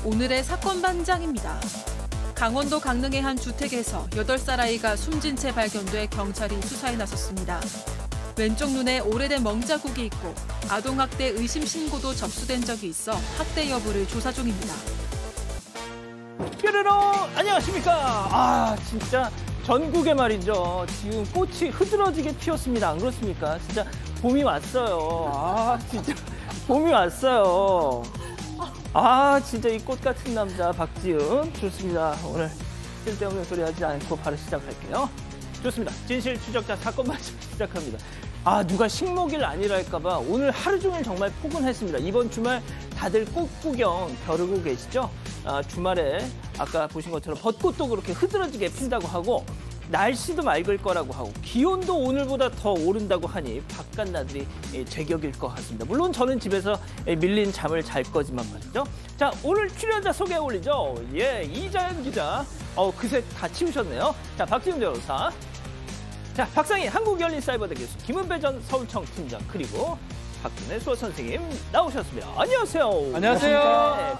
오늘의 사건 반장입니다. 강원도 강릉의 한 주택에서 8살 아이가 숨진 채 발견돼 경찰이 수사에 나섰습니다. 왼쪽 눈에 오래된 멍자국이 있고 아동학대 의심 신고도 접수된 적이 있어 학대 여부를 조사 중입니다. 뾰로로 안녕하십니까. 진짜 전국에 말이죠. 지금 꽃이 흐드러지게 피었습니다. 안 그렇습니까? 진짜 봄이 왔어요. 진짜 봄이 왔어요. 진짜 이 꽃 같은 남자 박지은 좋습니다. 오늘 쓸데없는 소리 하지 않고 바로 시작할게요. 좋습니다. 진실 추적자 사건 반장 시작합니다. 누가 식목일 아니랄까 봐 오늘 하루 종일 정말 포근했습니다. 이번 주말 다들 꽃 구경 벼르고 계시죠? 주말에 아까 보신 것처럼 벚꽃도 그렇게 흐드러지게 핀다고 하고 날씨도 맑을 거라고 하고 기온도 오늘보다 더 오른다고 하니 바깥나들이 제격일 것 같습니다. 물론 저는 집에서 밀린 잠을 잘 거지만 말이죠. 자, 오늘 출연자 소개해 올리죠. 이자연 기자. 그새 다 치우셨네요. 자, 박지훈 변호사. 자, 박상희 한국열린사이버대 교수, 김은배 전 서울청 팀장, 그리고 박준혜 수어 선생님 나오셨습니다. 안녕하세요. 안녕하세요. 네.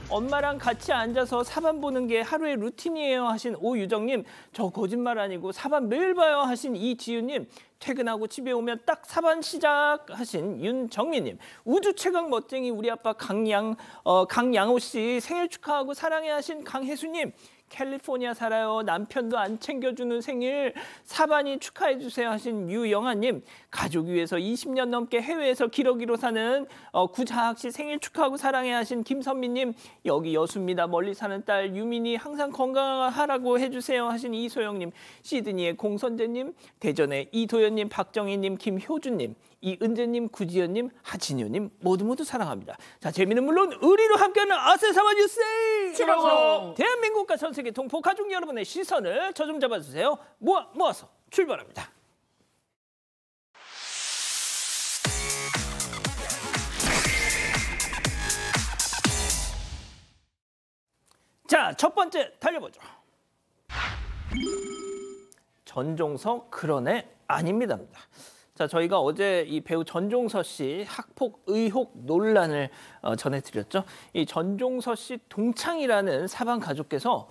엄마랑 같이 앉아서 사반 보는 게 하루의 루틴이에요 하신 오유정님, 저 거짓말 아니고 사반 매일 봐요 하신 이지윤님, 퇴근하고 집에 오면 딱 사반 시작 하신 윤정민님, 우주 최강 멋쟁이 우리 아빠 강양호 씨 생일 축하하고 사랑해 하신 강혜수님, 캘리포니아 살아요. 남편도 안 챙겨주는 생일 사반이 축하해주세요 하신 유영아님, 가족 위해서 20년 넘게 해외에서 기러기로 사는 구자학 씨 생일 축하하고 사랑해 하신 김선미님, 여기 여수입니다. 멀리 사는 딸 유민이 항상 건강하라고 해주세요 하신 이소영님, 시드니의 공선재님, 대전의 이도현님, 박정희님, 김효준님, 이은재님, 구지연님, 하진효님 모두 사랑합니다. 자, 재미는 물론 의리로 함께하는 아세사바 뉴스! 대한민국과 전 세계 동포 가족 여러분의 시선을 저 좀 잡아주세요. 모아서 출발합니다. 자, 첫 번째 달려보죠. 전종서 그러네 아닙니다. 자, 저희가 어제 이 배우 전종서 씨 학폭 의혹 논란을 전해드렸죠. 이 전종서 씨 동창이라는 사반 가족께서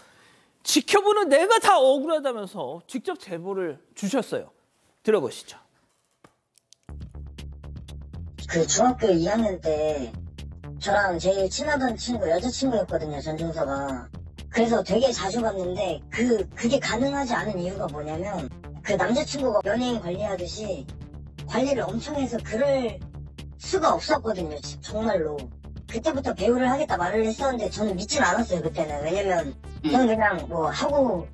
지켜보는 내가 다 억울하다면서 직접 제보를 주셨어요. 들어보시죠. 그 중학교 2학년 때 저랑 제일 친하던 친구, 여자친구였거든요, 전종서가. 그래서 되게 자주 봤는데 그게 가능하지 않은 이유가 뭐냐면 그 남자친구가 연예인 관리하듯이 관리를 엄청 해서 그럴 수가 없었거든요, 정말로. 그때부터 배우를 하겠다 말을 했었는데 저는 믿진 않았어요, 그때는. 왜냐면 저는 그냥 뭐 하고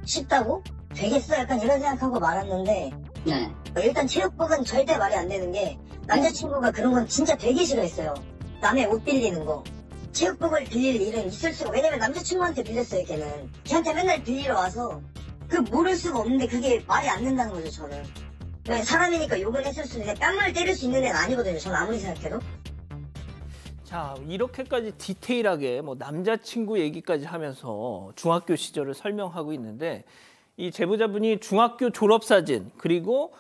싶다고? 되겠어? 약간 이런 생각하고 말았는데 일단 체육복은 절대 말이 안 되는 게 남자친구가 그런 건 진짜 되게 싫어했어요. 남의 옷 빌리는 거. 체육복을 빌릴 일은 있을 수가, 왜냐면 남자친구한테 빌렸어요, 걔는. 걔한테 맨날 빌리러 와서 모를 수가 없는데 그게 말이 안 된다는 거죠, 저는. 사람이니까 욕은 했을 수 있는데 뺨을 때릴 수 있는 애는 아니거든요, 저는 아무리 생각해도. 자, 이렇게까지 디테일하게 남자친구 얘기까지 하면서 중학교 시절을 설명하고 있는데, 이 제보자분이 중학교 졸업사진 그리고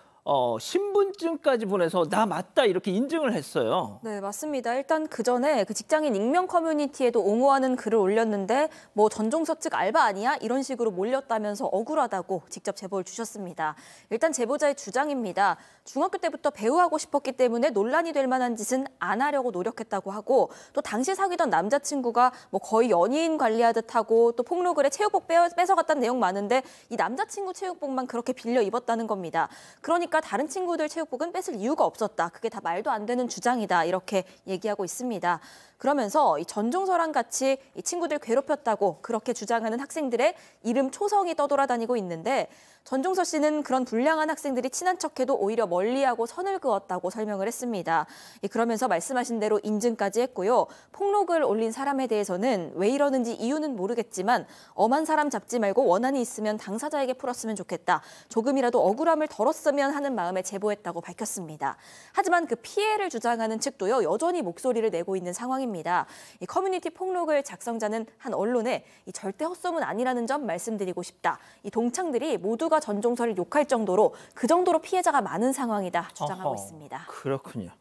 신분증까지 보내서 나 맞다 이렇게 인증을 했어요. 네, 맞습니다. 일단 그 전에 그 직장인 익명 커뮤니티에도 옹호하는 글을 올렸는데 전종서 측 알바 아니야? 이런 식으로 몰렸다면서 억울하다고 직접 제보를 주셨습니다. 일단 제보자의 주장입니다. 중학교 때부터 배우하고 싶었기 때문에 논란이 될 만한 짓은 안 하려고 노력했다고 하고, 또 당시 사귀던 남자친구가 거의 연예인 관리하듯 하고, 또 폭로글에 체육복 뺏어갔다는 내용 많은데 이 남자친구 체육복만 그렇게 빌려 입었다는 겁니다. 그러니까 다른 친구들 체육복은 뺏을 이유가 없었다. 그게 다 말도 안 되는 주장이다. 이렇게 얘기하고 있습니다. 그러면서 이 전종서랑 같이 이 친구들 괴롭혔다고 그렇게 주장하는 학생들의 이름 초성이 떠돌아다니고 있는데, 전종서 씨는 그런 불량한 학생들이 친한 척해도 오히려 멀리하고 선을 그었다고 설명을 했습니다. 그러면서 말씀하신 대로 인증까지 했고요. 폭로글 올린 사람에 대해서는 왜 이러는지 이유는 모르겠지만 엄한 사람 잡지 말고 원한이 있으면 당사자에게 풀었으면 좋겠다. 조금이라도 억울함을 덜었으면 하는 마음에 제보했다고 밝혔습니다. 하지만 그 피해를 주장하는 측도요, 여전히 목소리를 내고 있는 상황입니다. 이 커뮤니티 폭로글 작성자는 한 언론에 절대 헛소문 아니라는 점 말씀드리고 싶다. 이 동창들이 모두가 전종서를 욕할 정도로 그 정도로 피해자가 많은 상황이다 주장하고 있습니다. 그렇군요.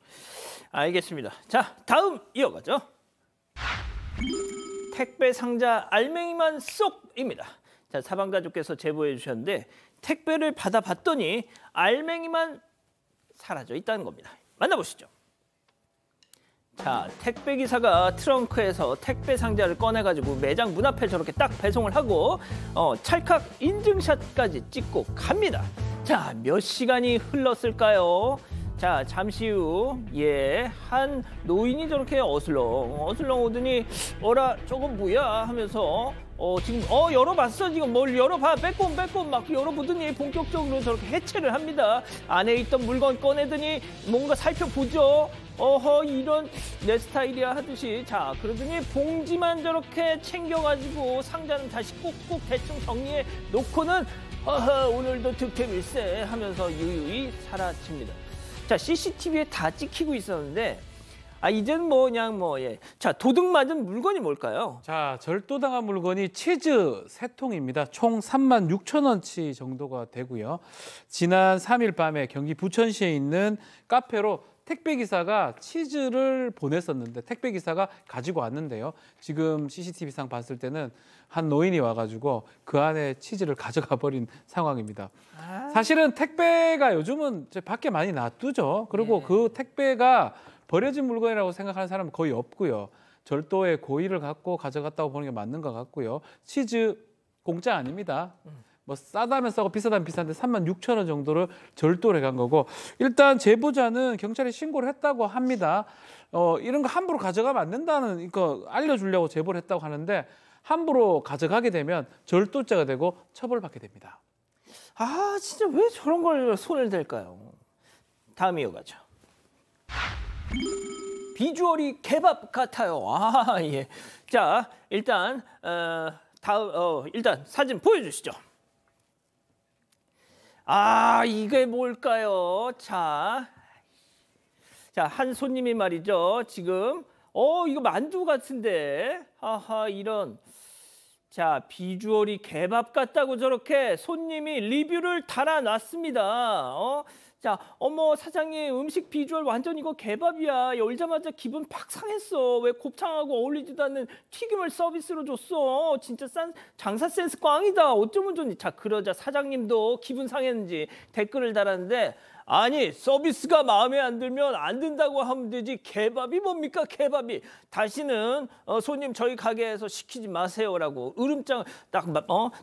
알겠습니다. 자, 다음 이어가죠. 택배 상자 알맹이만 쏙입니다. 자, 사방 가족께서 제보해 주셨는데 택배를 받아봤더니 알맹이만 사라져 있다는 겁니다. 만나보시죠. 자, 택배 기사가 트렁크에서 택배 상자를 꺼내가지고 매장 문 앞에 저렇게 딱 배송을 하고 찰칵 인증샷까지 찍고 갑니다. 자, 몇 시간이 흘렀을까요? 자, 잠시 후, 한 노인이 저렇게 어슬렁 오더니, 어라, 저건 뭐야? 하면서, 지금, 열어봤어. 지금 뭘 열어봐. 빼꼼 막 열어보더니 본격적으로 저렇게 해체를 합니다. 안에 있던 물건 꺼내더니 뭔가 살펴보죠. 이런 내 스타일이야 하듯이. 자, 그러더니 봉지만 저렇게 챙겨가지고 상자는 다시 꾹꾹 대충 정리해 놓고는, 오늘도 득템일세 하면서 유유히 사라집니다. 자, CCTV에 다 찍히고 있었는데, 이제는 자, 도둑 맞은 물건이 뭘까요? 자, 절도당한 물건이 치즈 3통입니다. 총 36,000원치 정도가 되고요. 지난 3일 밤에 경기 부천시에 있는 카페로 택배기사가 치즈를 보냈었는데 택배기사가 가지고 왔는데요. 지금 CCTV상 봤을 때는 한 노인이 와가지고 그 안에 치즈를 가져가 버린 상황입니다. 사실은 택배가 요즘은 밖에 많이 놔두죠. 그리고 그 택배가 버려진 물건이라고 생각하는 사람은 거의 없고요. 절도의 고의를 갖고 가져갔다고 보는 게 맞는 것 같고요. 치즈 공짜 아닙니다. 싸다면 싸고 비싸다면 비싼데 36,000원 정도를 절도를 해간 거고, 일단 제보자는 경찰에 신고를 했다고 합니다. 이런 거 함부로 가져가면 안 된다는 거 알려주려고 제보를 했다고 하는데, 함부로 가져가게 되면 절도죄가 되고 처벌받게 됩니다. 진짜 왜 저런 걸 손을 댈까요? 다음 이어가죠. 비주얼이 케밥 같아요. 예. 자, 일단 일단 사진 보여주시죠. 이게 뭘까요? 자, 한 손님이 말이죠. 지금 이거 만두 같은데. 이런. 자, 비주얼이 개밥 같다고 저렇게 손님이 리뷰를 달아놨습니다. 자, 어머 사장님 음식 비주얼 완전 이거 개밥이야. 열자마자 기분 팍 상했어. 왜 곱창하고 어울리지도 않는 튀김을 서비스로 줬어. 진짜 장사 센스 꽝이다. 어쩌면 좋니. 자, 그러자 사장님도 기분 상했는지 댓글을 달았는데, 아니 서비스가 마음에 안 들면 안 된다고 하면 되지 개밥이 뭡니까 개밥이. 다시는 손님 저희 가게에서 시키지 마세요라고 으름장 딱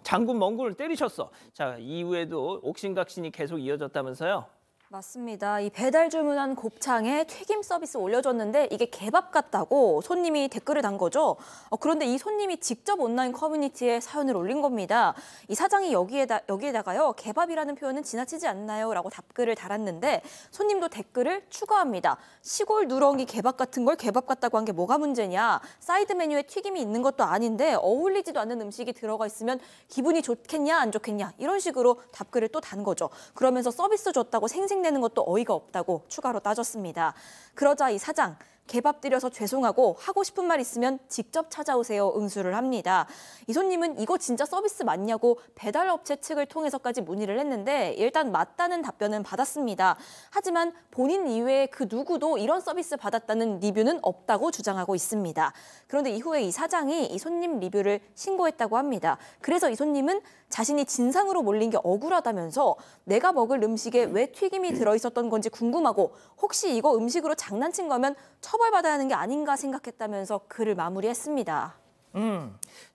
장군 멍구를 때리셨어. 자, 이후에도 옥신각신이 계속 이어졌다면서요? 맞습니다. 이 배달 주문한 곱창에 튀김 서비스 올려줬는데 이게 개밥 같다고 손님이 댓글을 단 거죠. 그런데 이 손님이 직접 온라인 커뮤니티에 사연을 올린 겁니다. 이 사장이 여기에다가요, 개밥이라는 표현은 지나치지 않나요? 라고 답글을 달았는데 손님도 댓글을 추가합니다. 시골 누렁이 개밥 같은 걸 개밥 같다고 한 게 뭐가 문제냐? 사이드 메뉴에 튀김이 있는 것도 아닌데 어울리지도 않는 음식이 들어가 있으면 기분이 좋겠냐 안 좋겠냐? 이런 식으로 답글을 또 단 거죠. 그러면서 서비스 줬다고 생색내는 것도 어이가 없다고 추가로 따졌습니다. 그러자 이 사장, 개밥 드려서 죄송하고 하고 싶은 말 있으면 직접 찾아오세요 응수를 합니다. 이 손님은 이거 진짜 서비스 맞냐고 배달업체 측을 통해서까지 문의를 했는데 일단 맞다는 답변은 받았습니다. 하지만 본인 이외에 그 누구도 이런 서비스 받았다는 리뷰는 없다고 주장하고 있습니다. 그런데 이후에 이 사장이 이 손님 리뷰를 신고했다고 합니다. 그래서 이 손님은 자신이 진상으로 몰린 게 억울하다면서 내가 먹을 음식에 왜 튀김이 들어있었던 건지 궁금하고 혹시 이거 음식으로 장난친 거면 처벌받아야 하는 게 아닌가 생각했다면서 글을 마무리했습니다.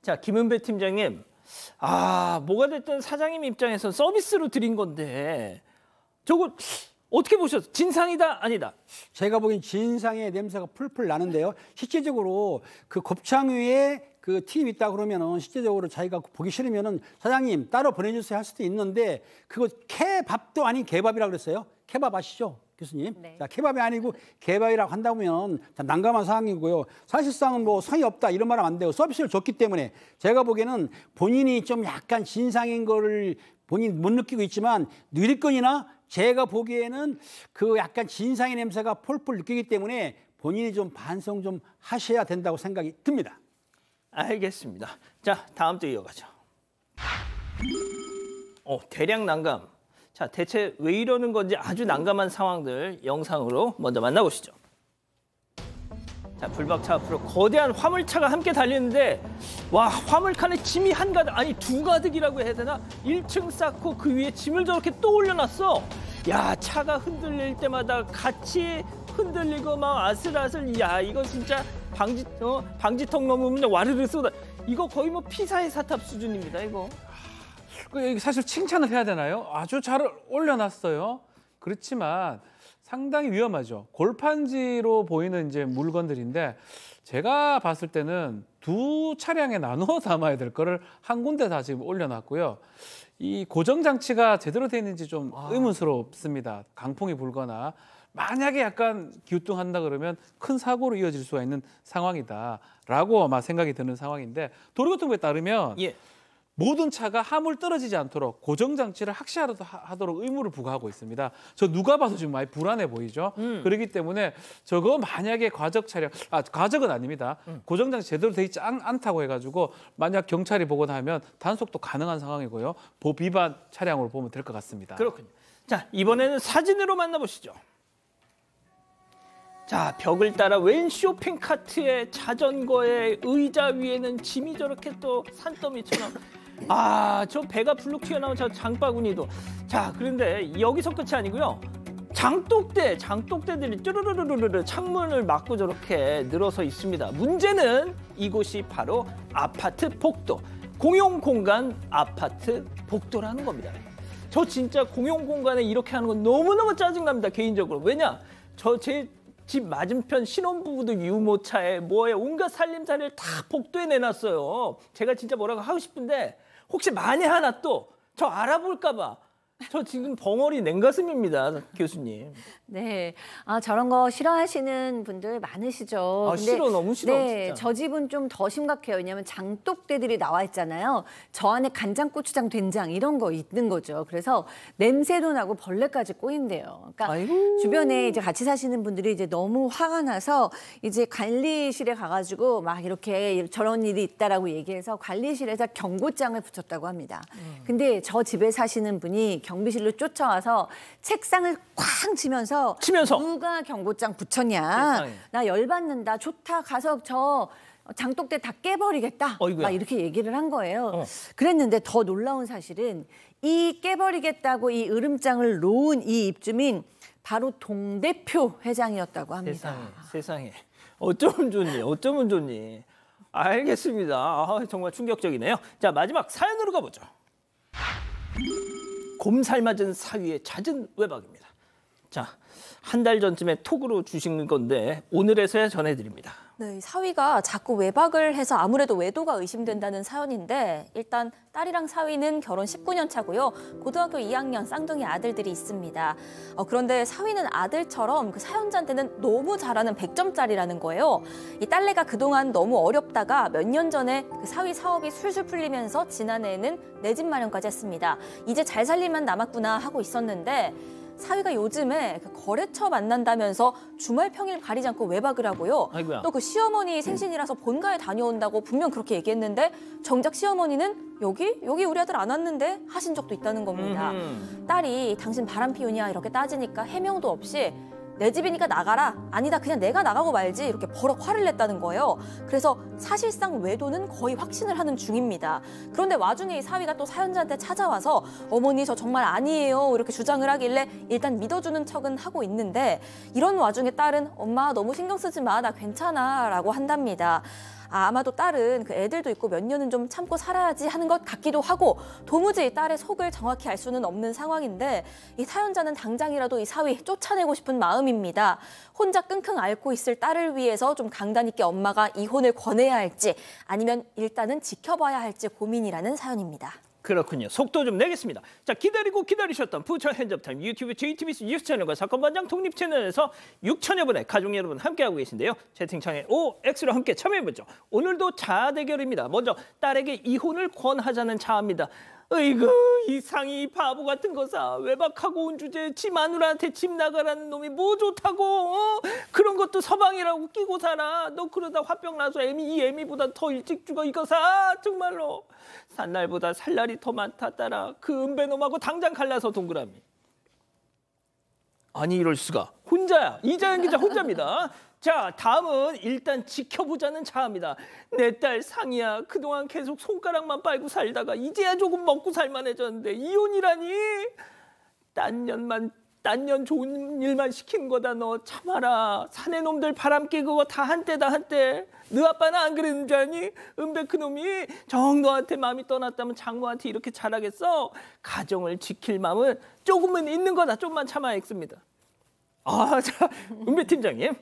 자, 김은배 팀장님, 뭐가 됐든 사장님 입장에서 서비스로 드린 건데 저거 어떻게 보셨어요? 진상이다 아니다? 제가 보기엔 진상의 냄새가 풀풀 나는데요. 실제적으로 그 곱창 위에 그 튀김 있다 그러면은 실제적으로 자기가 보기 싫으면은 사장님 따로 보내주세요 할 수도 있는데 그거 케밥도 아닌 개밥이라고 그랬어요. 케밥 아시죠? 교수님. 네. 자, 케밥이 아니고 개밥이라고 한다면 난감한 상황이고요. 사실상은 뭐 성의 없다 이런 말하면 안 돼요. 서비스를 줬기 때문에 제가 보기에는 본인이 좀 약간 진상인 거를 본인 못 느끼고 있지만 누리꾼이나 제가 보기에는 그 약간 진상의 냄새가 폴폴 느끼기 때문에 본인이 좀 반성 좀 하셔야 된다고 생각이 듭니다. 알겠습니다. 자, 다음 또 이어가죠. 대량 난감. 자, 대체 왜 이러는 건지 아주 난감한 상황들 영상으로 먼저 만나보시죠. 자, 불박차 앞으로 거대한 화물차가 함께 달리는데 와, 화물칸에 짐이 한 가득, 아니 두 가득이라고 해야 되나? 1층 쌓고 그 위에 짐을 저렇게 또 올려놨어. 야, 차가 흔들릴 때마다 같이 흔들리고 막 아슬아슬. 야, 이거 진짜 방지턱 넘으면 와르르 쏟아. 이거 거의 뭐 피사의 사탑 수준입니다, 이거. 사실 칭찬을 해야 되나요? 아주 잘 올려놨어요. 그렇지만 상당히 위험하죠. 골판지로 보이는 이제 물건들인데 제가 봤을 때는 두 차량에 나누어 담아야 될 거를 한 군데 다 지금 올려놨고요. 이 고정 장치가 제대로 되어 있는지 좀 의문스럽습니다. 강풍이 불거나 만약에 약간 기우뚱한다 그러면 큰 사고로 이어질 수가 있는 상황이다라고 아마 생각이 드는 상황인데 도로교통부에 따르면 예. 모든 차가 하물 떨어지지 않도록 고정 장치를 확실하도록 의무를 부과하고 있습니다. 저 누가 봐도 지금 많이 불안해 보이죠. 그렇기 때문에 저거 만약에 과적 차량, 과적은 아닙니다. 고정 장치 제대로 돼 있지 않다고 해가지고 만약 경찰이 보고 나면 단속도 가능한 상황이고요. 법 위반 차량으로 보면 될 것 같습니다. 그렇군요. 자, 이번에는 사진으로 만나보시죠. 자, 벽을 따라 웬 쇼핑 카트에 자전거에 의자 위에는 짐이 저렇게 또 산더미처럼. 아, 저 배가 불룩 튀어나온 저 장바구니도. 자, 그런데 여기서 끝이 아니고요. 장독대들이 쭈르르르르르 창문을 막고 저렇게 늘어서 있습니다. 문제는 이곳이 바로 아파트 복도, 공용공간 아파트 복도라는 겁니다. 저 진짜 공용공간에 이렇게 하는 건 너무너무 짜증납니다, 개인적으로. 왜냐? 제 집 맞은편 신혼부부도 유모차에 뭐에 온갖 살림살이를 다 복도에 내놨어요. 제가 진짜 뭐라고 하고 싶은데 혹시 만에 하나 또 저 알아볼까 봐. 저 지금 벙어리 냉가슴입니다, 교수님. 네, 저런 거 싫어하시는 분들 많으시죠. 근데, 싫어, 너무 싫어. 네, 진짜. 저 집은 좀 더 심각해요. 왜냐하면 장독대들이 나와 있잖아요. 저 안에 간장, 고추장, 된장 이런 거 있는 거죠. 그래서 냄새도 나고 벌레까지 꼬인대요. 그러니까 아이고. 주변에 이제 같이 사시는 분들이 이제 너무 화가 나서 이제 관리실에 가가지고 막 이렇게 저런 일이 있다라고 얘기해서 관리실에서 경고장을 붙였다고 합니다. 근데 저 집에 사시는 분이 경비실로 쫓아와서 책상을 쾅 치면서 누가 경고장 붙였냐. 세상에. 나 열받는다. 좋다. 가서 저 장독대 다 깨버리겠다. 어이구야. 막 이렇게 얘기를 한 거예요. 그랬는데 더 놀라운 사실은 이 깨버리겠다고 이 으름장을 놓은 이 입주민 바로 동대표 회장이었다고 합니다. 세상에. 어쩌면 좋니. 알겠습니다. 정말 충격적이네요. 자, 마지막 사연으로 가보죠. 곰살 맞은 사위의 잦은 외박입니다. 자, 한 달 전쯤에 톡으로 주신 건데 오늘에서야 전해드립니다. 네, 이 사위가 자꾸 외박을 해서 아무래도 외도가 의심된다는 사연인데 일단 딸이랑 사위는 결혼 19년 차고요. 고등학교 2학년 쌍둥이 아들들이 있습니다. 그런데 사위는 아들처럼 그 사연자한테는 너무 잘하는 100점짜리라는 거예요. 이 딸내가 그동안 너무 어렵다가 몇 년 전에 그 사위 사업이 술술 풀리면서 지난해에는 내 집 마련까지 했습니다. 이제 잘 살림만 남았구나 하고 있었는데 사위가 요즘에 그 거래처 만난다면서 주말 평일 가리지 않고 외박을 하고요. 또 그 시어머니 생신이라서 본가에 다녀온다고 분명 그렇게 얘기했는데 정작 시어머니는 여기 우리 아들 안 왔는데 하신 적도 있다는 겁니다. 딸이 당신 바람 피우냐 이렇게 따지니까 해명도 없이 내 집이니까 나가라. 아니다 그냥 내가 나가고 말지 이렇게 버럭 화를 냈다는 거예요. 그래서 사실상 외도는 거의 확신을 하는 중입니다. 그런데 와중에 이 사위가 또 사연자한테 찾아와서 어머니 저 정말 아니에요 이렇게 주장을 하길래 일단 믿어주는 척은 하고 있는데 이런 와중에 딸은 엄마 너무 신경 쓰지 마 나 괜찮아 라고 한답니다. 아마도 딸은 그 애들도 있고 몇 년은 좀 참고 살아야지 하는 것 같기도 하고 도무지 이 딸의 속을 정확히 알 수는 없는 상황인데 이 사연자는 당장이라도 이 사위 쫓아내고 싶은 마음입니다. 혼자 끙끙 앓고 있을 딸을 위해서 좀 강단 있게 엄마가 이혼을 권해야 할지 아니면 일단은 지켜봐야 할지 고민이라는 사연입니다. 그렇군요. 속도 좀 내겠습니다. 자, 기다리고 기다리셨던 부처 핸즈업타임 유튜브 JTBC 뉴스 채널과 사건반장 독립 채널에서 6천여 분의 가족 여러분 함께하고 계신데요. 채팅창에 OX로 함께 참여해보죠. 오늘도 자아 대결입니다. 먼저 딸에게 이혼을 권하자는 자아입니다. 어이구 이 상이 바보 같은 거사 외박하고 온 주제에 지 마누라한테 집 나가라는 놈이 뭐 좋다고 그런 것도 서방이라고 끼고 살아. 너 그러다 화병 나서 이 애미보다 더 일찍 죽어 이거사. 정말로 산 날보다 살 날이 더 많다 딸아. 그 은배놈하고 당장 갈라서 동그라미. 아니 이럴 수가. 혼자야. 이자연 기자 혼자입니다. 자, 다음은 일단 지켜보자는 자아입니다. 내 딸 상이야. 그동안 계속 손가락만 빨고 살다가 이제야 조금 먹고 살만해졌는데 이혼이라니. 딴 년 좋은 일만 시키는 거다. 너 참아라. 사내 놈들 바람기 그거 다 한때다 한때. 너 아빠는 안 그러는 줄 아니? 은배 그놈이 정 너한테 마음이 떠났다면 장모한테 이렇게 잘하겠어? 가정을 지킬 마음은 조금은 있는 거다. 좀만 참아야겠습니다. 자, 은배 팀장님.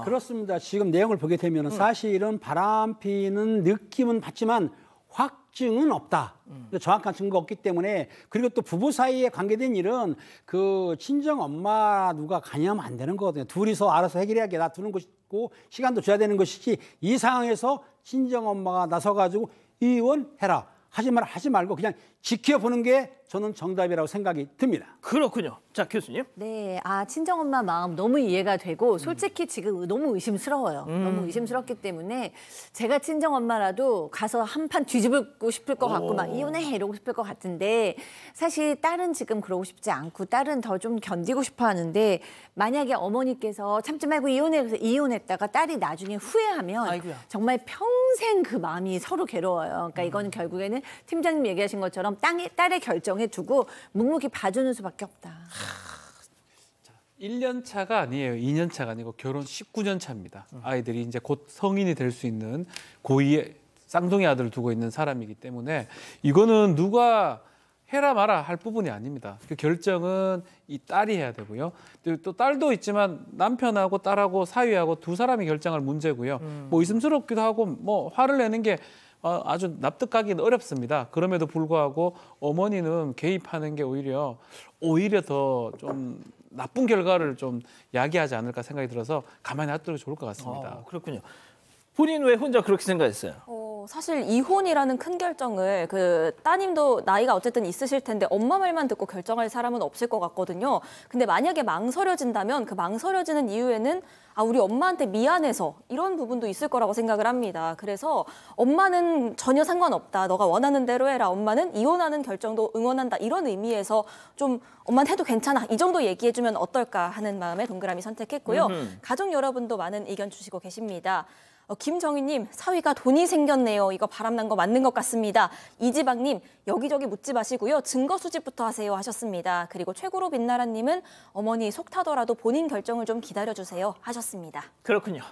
그렇습니다. 지금 내용을 보게 되면 사실은 바람피는 느낌은 받지만 확증은 없다. 정확한 증거가 없기 때문에, 그리고 또 부부 사이에 관계된 일은 그 친정 엄마 누가 관여하면 안 되는 거거든요. 둘이서 알아서 해결해야 놔두는 것이고 시간도 줘야 되는 것이지, 이 상황에서 친정 엄마가 나서가지고 이혼해라 하지 말고 그냥 지켜보는 게 저는 정답이라고 생각이 듭니다. 그렇군요. 자, 교수님. 네, 친정엄마 마음 너무 이해가 되고 솔직히 지금 너무 의심스러워요. 너무 의심스럽기 때문에 제가 친정엄마라도 가서 한판 뒤집고 싶을 것 같고 막 이혼해 이러고 싶을 것 같은데, 사실 딸은 지금 그러고 싶지 않고 딸은 더 좀 견디고 싶어 하는데, 만약에 어머니께서 참지 말고 이혼해 그래서 이혼했다가 딸이 나중에 후회하면 아이고야. 정말 평생 그 마음이 서로 괴로워요. 그러니까 이거는 결국에는 팀장님 얘기하신 것처럼 딸의 결정에 두고 묵묵히 봐주는 수밖에 없다. 1년 차가 아니에요. 2년 차가 아니고 결혼 19년 차입니다. 아이들이 이제 곧 성인이 될 수 있는 고2의 쌍둥이 아들을 두고 있는 사람이기 때문에 이거는 누가 해라 마라 할 부분이 아닙니다. 그 결정은 이 딸이 해야 되고요. 또 딸도 있지만 남편하고 딸하고 사위하고 두 사람이 결정할 문제고요. 뭐 의심스럽기도 하고 뭐 화를 내는 게 아주 납득하기는 어렵습니다. 그럼에도 불구하고 어머니는 개입하는 게 오히려 더 좀 나쁜 결과를 좀 야기하지 않을까 생각이 들어서 가만히 놔두는 게 좋을 것 같습니다. 그렇군요. 본인 왜 혼자 그렇게 생각했어요? 사실 이혼이라는 큰 결정을 따님도 나이가 어쨌든 있으실 텐데 엄마 말만 듣고 결정할 사람은 없을 것 같거든요. 근데 만약에 망설여진다면 그 망설여지는 이유에는 우리 엄마한테 미안해서 이런 부분도 있을 거라고 생각을 합니다. 그래서 엄마는 전혀 상관없다. 너가 원하는 대로 해라. 엄마는 이혼하는 결정도 응원한다. 이런 의미에서 좀 엄마는 해도 괜찮아. 이 정도 얘기해주면 어떨까 하는 마음에 동그라미 선택했고요. 가족 여러분도 많은 의견 주시고 계십니다. 김정희님, 사위가 돈이 생겼네요. 이거 바람난 거 맞는 것 같습니다. 이지방님, 여기저기 묻지 마시고요. 증거 수집부터 하세요 하셨습니다. 그리고 최고로 빛나라님은 어머니 속 타더라도 본인 결정을 좀 기다려주세요 하셨습니다. 그렇군요.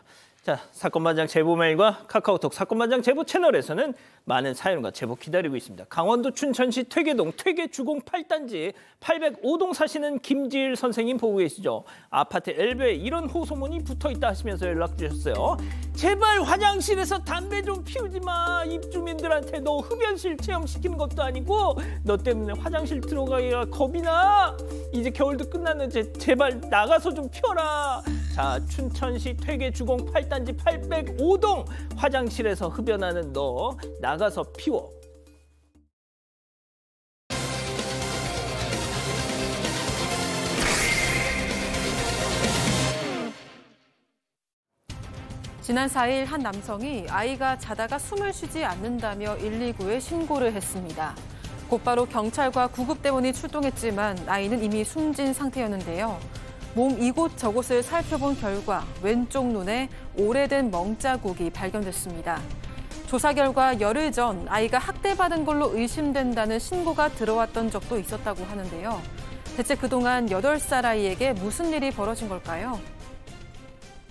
자, 사건반장 제보 메일과 카카오톡 사건반장 제보 채널에서는 많은 사연과 제보 기다리고 있습니다. 강원도 춘천시 퇴계동 퇴계주공 8단지 805동 사시는 김지일 선생님 보고 계시죠? 아파트 엘베에 이런 호소문이 붙어있다 하시면서 연락 주셨어요. 제발 화장실에서 담배 좀 피우지 마. 입주민들한테 너 흡연실 체험시키는 것도 아니고 너 때문에 화장실 들어가기가 겁이 나. 이제 겨울도 끝났는데 제발 나가서 좀 피워라. 자, 춘천시 퇴계주공 8단지 805동 화장실에서 흡연하는 너 나가서 피워. 지난 4일 한 남성이 아이가 자다가 숨을 쉬지 않는다며 119에 신고를 했습니다. 곧바로 경찰과 구급대원이 출동했지만 아이는 이미 숨진 상태였는데요. 몸 이곳저곳을 살펴본 결과 왼쪽 눈에 오래된 멍자국이 발견됐습니다. 조사 결과 열흘 전 아이가 학대받은 걸로 의심된다는 신고가 들어왔던 적도 있었다고 하는데요. 대체 그동안 8살 아이에게 무슨 일이 벌어진 걸까요?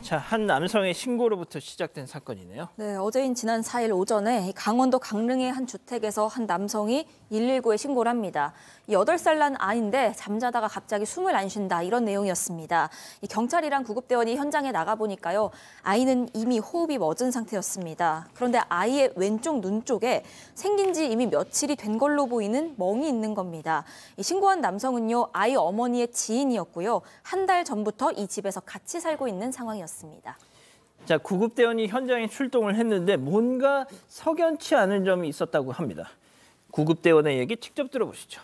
자, 한 남성의 신고로부터 시작된 사건이네요. 네, 어제인 지난 4일 오전에 강원도 강릉의 한 주택에서 한 남성이 119에 신고를 합니다. 8살 난 아이인데 잠자다가 갑자기 숨을 안 쉰다 이런 내용이었습니다. 경찰이랑 구급대원이 현장에 나가보니까요. 아이는 이미 호흡이 멎은 상태였습니다. 그런데 아이의 왼쪽 눈 쪽에 생긴 지 이미 며칠이 된 걸로 보이는 멍이 있는 겁니다. 신고한 남성은요. 아이 어머니의 지인이었고요. 한 달 전부터 이 집에서 같이 살고 있는 상황이었습니다. 자, 구급대원이 현장에 출동을 했는데 뭔가 석연치 않은 점이 있었다고 합니다. 구급대원의 얘기 직접 들어보시죠.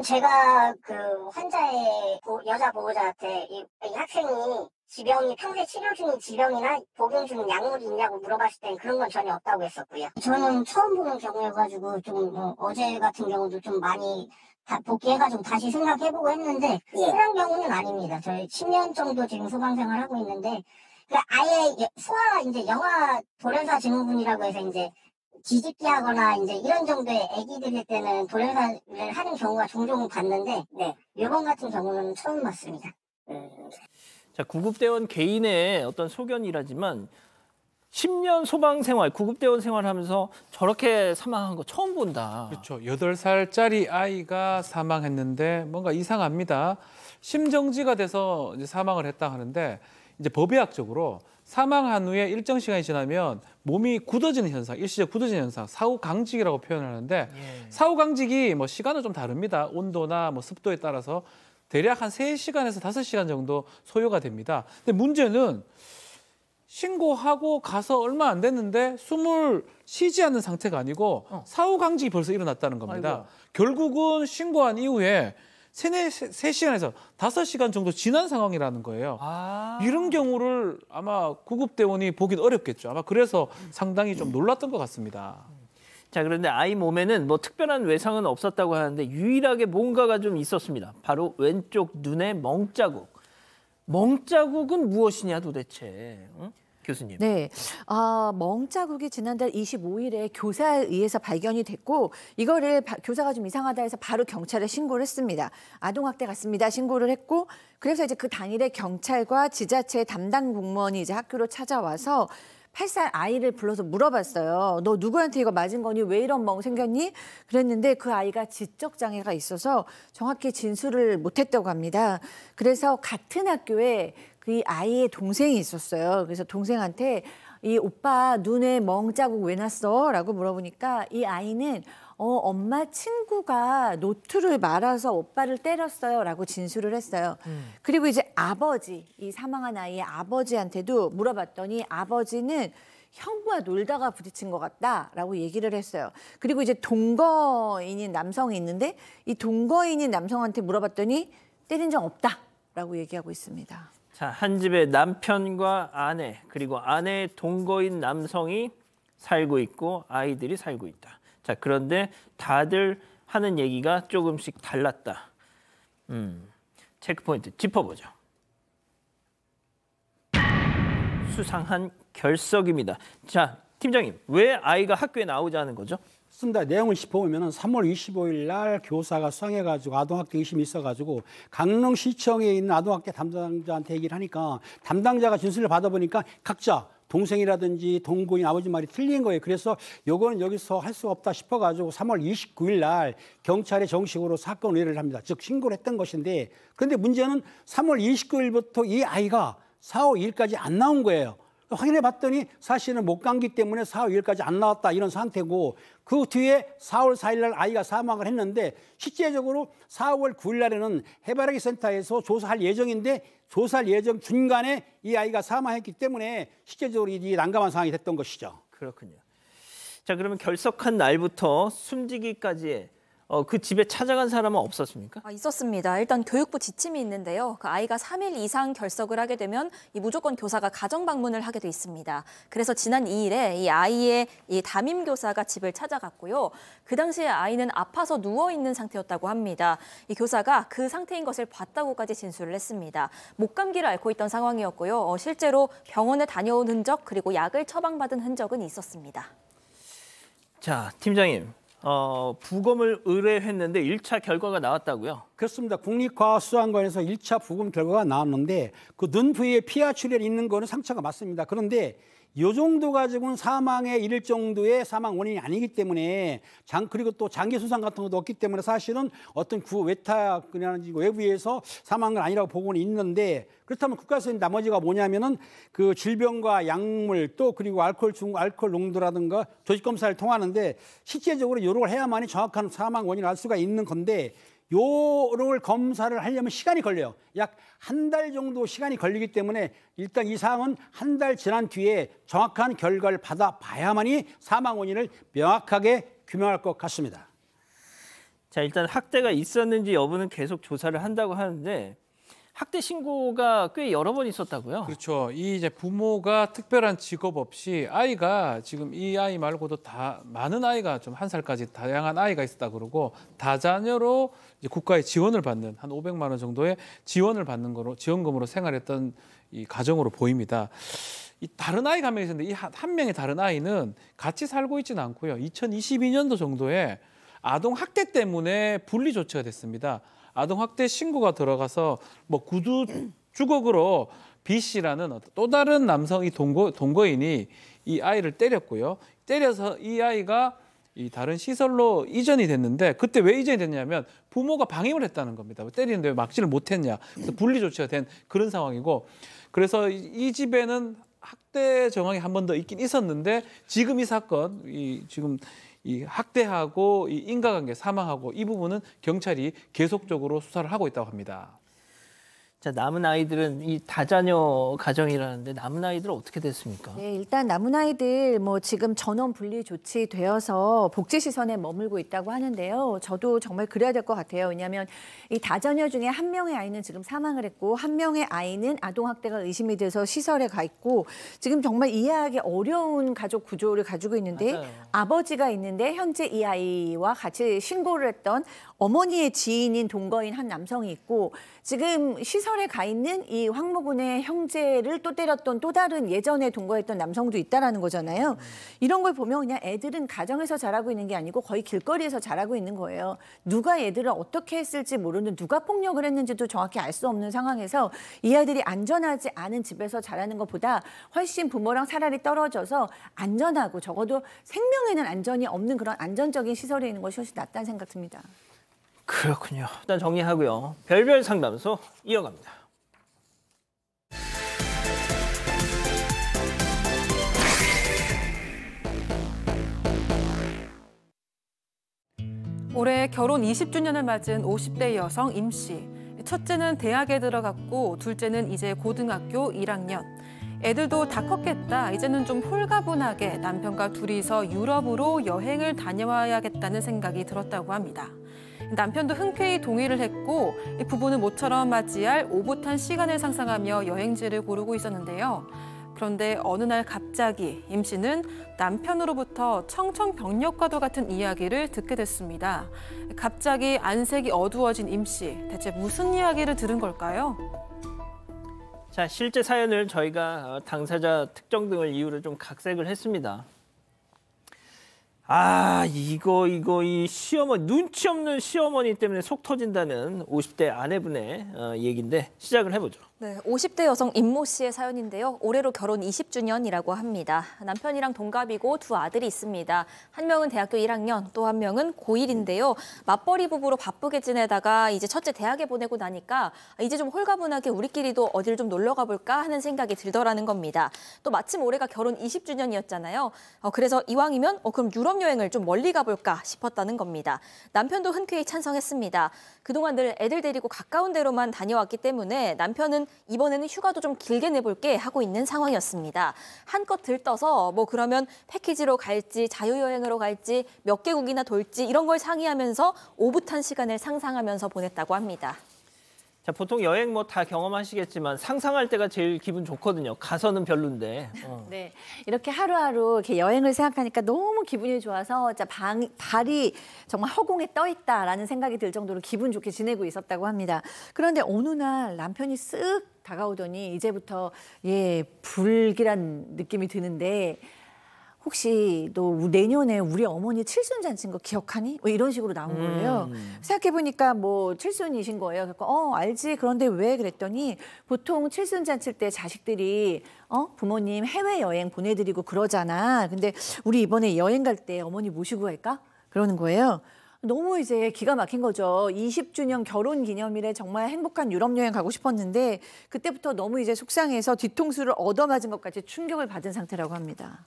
제가 그 환자의 여자 보호자한테 이 학생이 지병이 평소에 치료 중인 지병이나 복용 중인 약물이 있냐고 물어봤을 땐 그런 건 전혀 없다고 했었고요. 저는 처음 보는 경우여가지고 좀 어제 같은 경우도 좀 많이 복귀해가지고 다시 생각해보고 했는데 그런 경우는 아닙니다. 저희 10년 정도 지금 소방생활 하고 있는데 아예 소아 이제 영아 돌연사 증후군이라고 해서 이제 뒤집기 하거나 이제 이런 정도의 아기들일 때는 돌연사를 하는 경우가 종종 봤는데 이번 같은 경우는 처음 봤습니다. 자, 구급대원 개인의 어떤 소견이라지만 10년 소방생활, 구급대원 생활하면서 저렇게 사망한 거 처음 본다. 그렇죠. 8살짜리 아이가 사망했는데 뭔가 이상합니다. 심정지가 돼서 이제 사망을 했다 하는데 이제 법의학적으로 사망한 후에 일정 시간이 지나면 몸이 굳어지는 현상, 일시적 굳어지는 현상, 사후강직이라고 표현하는데 사후강직이 뭐 시간은 좀 다릅니다. 온도나 뭐 습도에 따라서 대략 한 3시간에서 5시간 정도 소요가 됩니다. 근데 문제는 신고하고 가서 얼마 안 됐는데 숨을 쉬지 않는 상태가 아니고 사후강직이 벌써 일어났다는 겁니다. 아이고야. 결국은 신고한 이후에 3시간에서 5시간 정도 지난 상황이라는 거예요. 이런 경우를 아마 구급대원이 보긴 어렵겠죠. 아마 그래서 상당히 좀 놀랐던 것 같습니다. 자, 그런데 아이 몸에는 뭐 특별한 외상은 없었다고 하는데 유일하게 뭔가가 좀 있었습니다. 바로 왼쪽 눈의 멍자국. 멍자국은 무엇이냐 도대체, 응? 교수님. 네, 멍자국이 지난달 25일에 교사에 의해서 발견이 됐고 이거를 교사가 좀 이상하다 해서 바로 경찰에 신고를 했습니다. 아동학대 같습니다. 신고를 했고 그래서 이제 그 당일에 경찰과 지자체 담당 공무원이 이제 학교로 찾아와서 8살 아이를 불러서 물어봤어요. 너 누구한테 이거 맞은 거니? 왜 이런 멍 생겼니? 그랬는데 그 아이가 지적장애가 있어서 정확히 진술을 못했다고 합니다. 그래서 같은 학교에 그 아이의 동생이 있었어요. 그래서 동생한테 이 오빠 눈에 멍 자국 왜 났어? 라고 물어보니까 이 아이는 엄마 친구가 노트를 말아서 오빠를 때렸어요 라고 진술을 했어요. 그리고 이제 아버지, 이 사망한 아이의 아버지한테도 물어봤더니 아버지는 형과 놀다가 부딪힌 것 같다라고 얘기를 했어요. 그리고 이제 동거인인 남성이 있는데 이 동거인인 남성한테 물어봤더니 때린 적 없다라고 얘기하고 있습니다. 자, 한 집에 남편과 아내 그리고 아내의 동거인 남성이 살고 있고 아이들이 살고 있다. 자, 그런데 다들 하는 얘기가 조금씩 달랐다. 체크포인트 짚어보죠. 수상한 결석입니다. 자, 팀장님, 왜 아이가 학교에 나오지 않은 거죠? 쓴다. 내용을 짚어보면 3월 25일 날 교사가 수상해가지고 아동학대 의심이 있어가지고 강릉시청에 있는 아동학대 담당자한테 얘기를 하니까 담당자가 진술을 받아보니까 각자 동생이라든지 동거인 아버지 말이 틀린 거예요. 그래서 요거는 여기서 할 수 없다 싶어가지고 3월 29일 날 경찰에 정식으로 사건 의뢰를 합니다. 즉 신고를 했던 것인데 그런데 문제는 3월 29일부터 이 아이가 4월 2일까지 안 나온 거예요. 확인해 봤더니 사실은 못 감기 때문에 4월 2일까지 안 나왔다 이런 상태고 그 뒤에 4월 4일 날 아이가 사망을 했는데 실제적으로 4월 9일 날에는 해바라기 센터에서 조사할 예정인데 조사할 예정 중간에 이 아이가 사망했기 때문에 실제적으로 이 난감한 상황이 됐던 것이죠. 그렇군요. 자, 그러면 결석한 날부터 숨지기까지의 그 집에 찾아간 사람은 없었습니까? 있었습니다. 일단 교육부 지침이 있는데요. 그 아이가 3일 이상 결석을 하게 되면 이 무조건 교사가 가정 방문을 하게 돼 있습니다. 그래서 지난 2일에 이 아이의 이 담임 교사가 집을 찾아갔고요. 그 당시에 아이는 아파서 누워 있는 상태였다고 합니다. 이 교사가 그 상태인 것을 봤다고까지 진술을 했습니다. 목감기를 앓고 있던 상황이었고요. 실제로 병원에 다녀온 흔적 그리고 약을 처방받은 흔적은 있었습니다. 자, 팀장님. 부검을 의뢰했는데 1차 결과가 나왔다고요? 그렇습니다. 국립과학수사관에서 1차 부검 결과가 나왔는데 그 눈 부위에 피하 출혈이 있는 거는 상처가 맞습니다. 그런데 이 정도 가지고는 사망에 이를 정도의 사망 원인이 아니기 때문에 그리고 또 장기 손상 같은 것도 없기 때문에 사실은 어떤 외탁이라든지 외부에서 사망한 건 아니라고 보고는 있는데 그렇다면 국가에서 나머지가 뭐냐면은 그 질병과 약물 또 그리고 알코올 농도라든가 조직 검사를 통하는데 실제적으로 요걸 해야만이 정확한 사망 원인을 알 수가 있는 건데 요를 검사를 하려면 시간이 걸려요. 약 한 달 정도 시간이 걸리기 때문에 일단 이 사항은 한 달 지난 뒤에 정확한 결과를 받아봐야만이 사망 원인을 명확하게 규명할 것 같습니다. 자, 일단 학대가 있었는지 여부는 계속 조사를 한다고 하는데 학대 신고가 꽤 여러 번 있었다고요? 그렇죠. 이 이제 부모가 특별한 직업 없이 아이가 지금 이 아이 말고도 다 많은 아이가 좀 1살까지 다양한 아이가 있었다 그러고 다자녀로 이제 국가의 지원을 받는 한 500만 원 정도의 지원을 받는 거로 지원금으로 생활했던 이 가정으로 보입니다. 이 다른 아이가 한 명 있었는데 이 한 명의 다른 아이는 같이 살고 있지는 않고요. 2022년도 정도에 아동 학대 때문에 분리 조치가 됐습니다. 아동 학대 신고가 들어가서 뭐 구두 주걱으로 B 씨라는 또 다른 남성이 동거인이 이 아이를 때렸고요. 때려서 이 아이가 이 다른 시설로 이전이 됐는데 그때 왜 이전이 됐냐면 부모가 방임을 했다는 겁니다. 때리는데 왜 막지를 못했냐. 그래서 분리 조치가 된 그런 상황이고 그래서 이 집에는 학대 정황이 한 번 더 있긴 있었는데 지금 이 사건 지금 이 학대하고 이 인과관계 사망하고 이 부분은 경찰이 계속적으로 수사를 하고 있다고 합니다. 자, 남은 아이들은 이 다자녀 가정이라는데 남은 아이들은 어떻게 됐습니까? 네, 일단 남은 아이들 뭐 지금 전원 분리 조치되어서 복지시설에 머물고 있다고 하는데요. 저도 정말 그래야 될 것 같아요. 왜냐하면 이 다자녀 중에 한 명의 아이는 지금 사망을 했고 한 명의 아이는 아동학대가 의심이 돼서 시설에 가 있고 지금 정말 이해하기 어려운 가족 구조를 가지고 있는데 맞아요. 아버지가 있는데 현재 이 아이와 같이 신고를 했던 어머니의 지인인 동거인 한 남성이 있고 지금 시설에 가 있는 이 황모군의 형제를 또 때렸던 또 다른 예전에 동거했던 남성도 있다라는 거잖아요. 이런 걸 보면 그냥 애들은 가정에서 자라고 있는 게 아니고 거의 길거리에서 자라고 있는 거예요. 누가 애들을 어떻게 했을지 모르는 누가 폭력을 했는지도 정확히 알 수 없는 상황에서 이 아이들이 안전하지 않은 집에서 자라는 것보다 훨씬 부모랑 차라리 떨어져서 안전하고 적어도 생명에는 안전이 없는 그런 안전적인 시설에 있는 것이 훨씬 낫다는 생각 듭니다. 그렇군요. 일단 정리하고요. 별별 상담소 이어갑니다. 올해 결혼 20주년을 맞은 50대 여성 임 씨. 첫째는 대학에 들어갔고 둘째는 이제 고등학교 1학년. 애들도 다 컸겠다. 이제는 좀 홀가분하게 남편과 둘이서 유럽으로 여행을 다녀와야겠다는 생각이 들었다고 합니다. 남편도 흔쾌히 동의를 했고 부부는 모처럼 맞이할 오붓한 시간을 상상하며 여행지를 고르고 있었는데요. 그런데 어느 날 갑자기 임 씨는 남편으로부터 청천벽력과도 같은 이야기를 듣게 됐습니다. 갑자기 안색이 어두워진 임 씨, 대체 무슨 이야기를 들은 걸까요? 자, 실제 사연을 저희가 당사자 특정 등을 이유로 좀 각색을 했습니다. 아, 이 시어머니, 눈치 없는 시어머니 때문에 속 터진다는 50대 아내분의 얘기인데 시작을 해보죠. 네, 50대 여성 임모 씨의 사연인데요. 올해로 결혼 20주년이라고 합니다. 남편이랑 동갑이고 두 아들이 있습니다. 한 명은 대학교 1학년, 또 한 명은 고1인데요. 맞벌이 부부로 바쁘게 지내다가 이제 첫째 대학에 보내고 나니까 이제 좀 홀가분하게 우리끼리도 어딜 좀 놀러 가볼까 하는 생각이 들더라는 겁니다. 또 마침 올해가 결혼 20주년이었잖아요. 그래서 이왕이면 그럼 유럽 여행을 좀 멀리 가볼까 싶었다는 겁니다. 남편도 흔쾌히 찬성했습니다. 그동안 늘 애들 데리고 가까운 데로만 다녀왔기 때문에 남편은 이번에는 휴가도 좀 길게 내볼게 하고 있는 상황이었습니다. 한껏 들떠서 뭐 그러면 패키지로 갈지 자유여행으로 갈지 몇 개국이나 돌지 이런 걸 상의하면서 오붓한 시간을 상상하면서 보냈다고 합니다. 자, 보통 여행 뭐 다 경험하시겠지만 상상할 때가 제일 기분 좋거든요. 가서는 별론데. 네, 이렇게 하루하루 이렇게 여행을 생각하니까 너무 기분이 좋아서 발이 정말 허공에 떠 있다라는 생각이 들 정도로 기분 좋게 지내고 있었다고 합니다. 그런데 어느 날 남편이 쓱 다가오더니 이제부터 불길한 느낌이 드는데 혹시 너 내년에 우리 어머니 칠순잔치인 거 기억하니? 이런 식으로 나온 거예요. 생각해보니까 뭐 칠순이신 거예요. 그래서 알지. 그런데 왜 그랬더니 보통 칠순잔치 때 자식들이 부모님 해외여행 보내드리고 그러잖아. 근데 우리 이번에 여행 갈 때 어머니 모시고 갈까? 그러는 거예요. 너무 이제 기가 막힌 거죠. 20주년 결혼 기념일에 정말 행복한 유럽 여행 가고 싶었는데 그때부터 너무 이제 속상해서 뒤통수를 얻어맞은 것 같이 충격을 받은 상태라고 합니다.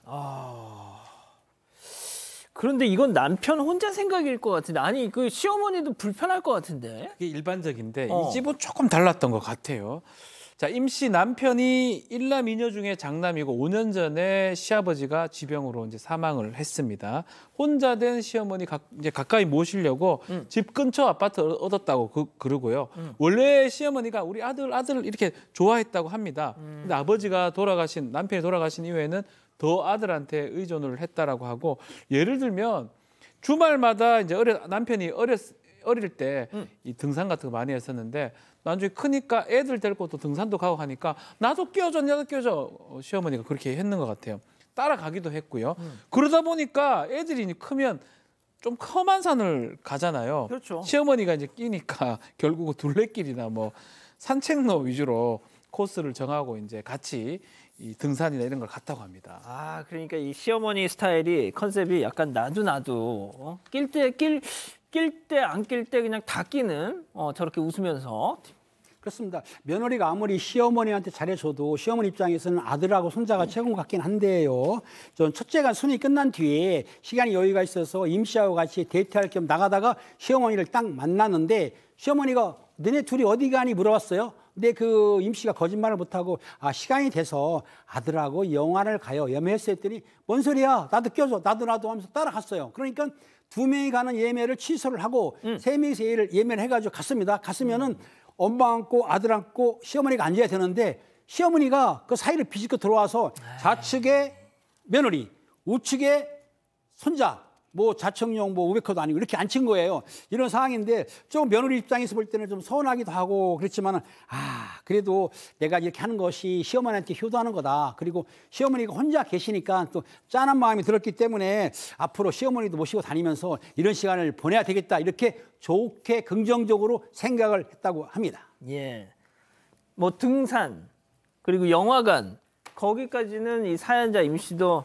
그런데 이건 남편 혼자 생각일 것 같은데 아니 그 시어머니도 불편할 것 같은데. 그게 일반적인데 이 집은 조금 달랐던 것 같아요. 자, 임 씨 남편이 일남 이녀 중에 장남이고 5년 전에 시아버지가 지병으로 이제 사망을 했습니다. 혼자 된 시어머니 이제 가까이 모시려고 집 근처 아파트 얻었다고 그러고요. 원래 시어머니가 우리 아들 이렇게 좋아했다고 합니다. 근데 아버지가 남편이 돌아가신 이후에는 더 아들한테 의존을 했다라고 하고, 예를 들면 주말마다 이제 남편이 어릴 때 이 등산 같은 거 많이 했었는데 나중에 크니까 애들 데리고 또 등산도 가고 하니까 나도 끼워줘. 시어머니가 그렇게 했는 것 같아요. 따라가기도 했고요. 그러다 보니까 애들이 크면 좀 험한 산을 가잖아요. 그렇죠. 시어머니가 이제 끼니까 결국은 둘레길이나 뭐 산책로 위주로 코스를 정하고 이제 같이 이 등산이나 이런 걸 갔다고 합니다. 아, 그러니까 이 시어머니 스타일이 컨셉이 약간 나도 낄 때 안 낄 때 그냥 다 끼는 저렇게 웃으면서. 그렇습니다. 며느리가 아무리 시어머니한테 잘해줘도 시어머니 입장에서는 아들하고 손자가 최고 같긴 한데요. 전 첫째가 순위 끝난 뒤에 시간이 여유가 있어서 임 씨하고 같이 데이트할 겸 나가다가 시어머니를 딱 만났는데 시어머니가 너네 둘이 어디 가니 물어봤어요. 근데 그 임 씨가 거짓말을 못하고 시간이 돼서 아들하고 영화를 가요. 예매했어 했더니 뭔 소리야? 나도 껴줘. 나도 하면서 따라갔어요. 그러니까 2명이 가는 예매를 취소를 하고 3명이서 예매를 해가지고 갔습니다. 갔으면은 엄마 안고 아들 안고 시어머니가 앉아야 되는데 시어머니가 그 사이를 비집고 들어와서 좌측에 며느리, 우측에 손자, 뭐 자청용 뭐 우베커도 아니고 이렇게 앉힌 거예요. 이런 상황인데 좀 며느리 입장에서 볼 때는 좀 서운하기도 하고 그렇지만은 그래도 내가 이렇게 하는 것이 시어머니한테 효도하는 거다. 그리고 시어머니가 혼자 계시니까 또 짠한 마음이 들었기 때문에 앞으로 시어머니도 모시고 다니면서 이런 시간을 보내야 되겠다. 이렇게 좋게 긍정적으로 생각을 했다고 합니다. 예. 뭐 등산 그리고 영화관 거기까지는 이 사연자 임 씨도